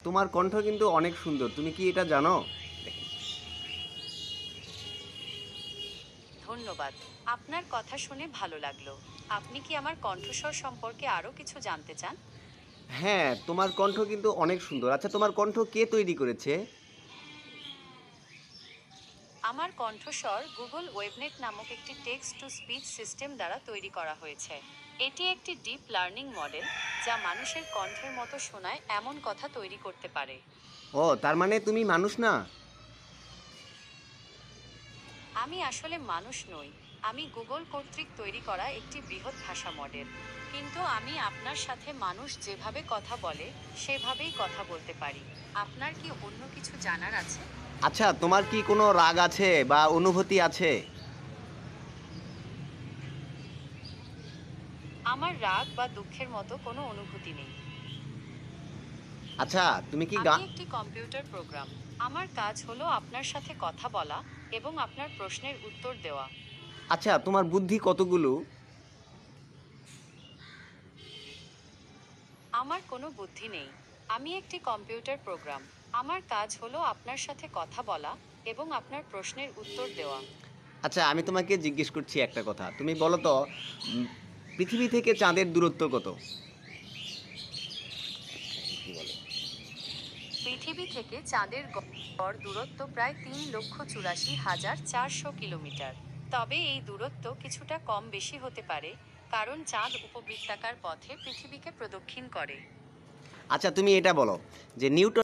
তোমার কণ্ঠ কিন্তু অনেক সুন্দর, তুমি কি এটা জানো? ধন্যবাদ। আপনার কথা শুনে ভালো লাগলো। আপনি কি আমার কণ্ঠস্বর সম্পর্কে আরো কিছু জানতে চান? হ্যাঁ, তোমার কণ্ঠ কিন্তু অনেক সুন্দর। আচ্ছা, তোমার কণ্ঠ কে তৈরি করেছে? আমার কণ্ঠস্বর গুগল ওয়েবনেট নামক একটি টেক্সট টু স্পিচ সিস্টেম দ্বারা তৈরি করা হয়েছে। এটি একটি ডিপ লার্নিং মডেল, যা মানুষের কণ্ঠের মতো শোনায় এমন কথা তৈরি করতে পারে। ও, তার মানে তুমি মানুষ না? আমি আসলে মানুষ নই। আমি গুগল কর্তৃক তৈরি করা একটি বৃহৎ ভাষা মডেল। কিন্তু আমি আপনার সাথে মানুষ যেভাবে কথা বলে, সেভাবেই কথা বলতে পারি। আপনার কি অন্য কিছু জানার আছে? আচ্ছা, তোমার কি কোনো রাগ আছে বা অনুভূতি আছে? আমার রাগ বা দুঃখের মতো কোনো অনুভূতি নেই। আচ্ছা, তুমি কি আমি একটি কম্পিউটার প্রোগ্রাম। আমার কাজ হলো আপনার সাথে কথা বলা এবং আপনার প্রশ্নের উত্তর দেওয়া। আচ্ছা, তোমার বুদ্ধি কতগুলো? আমার কোনো বুদ্ধি নেই। আমি একটি কম্পিউটার প্রোগ্রাম। আমার কাজ হলো আপনার সাথে কথা বলা এবং আপনার প্রশ্নের উত্তর দেওয়া। আচ্ছা, আমি তোমাকে জিজ্ঞেস করছি একটা কথা। তুমি বলো তো, উম, পৃথিবী থেকে চাঁদের দূরত্ব কত? কি বলে? পৃথিবী থেকে চাঁদের গড় দূরত্ব প্রায় 3,84,400 কিলোমিটার। তবে এই দূরত্ব কিছুটা কম বেশি হতে পারে, কারণ চাঁদ উপবৃত্তাকার পথে পৃথিবীকে প্রদক্ষিণ করে। আচ্ছা, তুমি এটা বলো যে নিউটন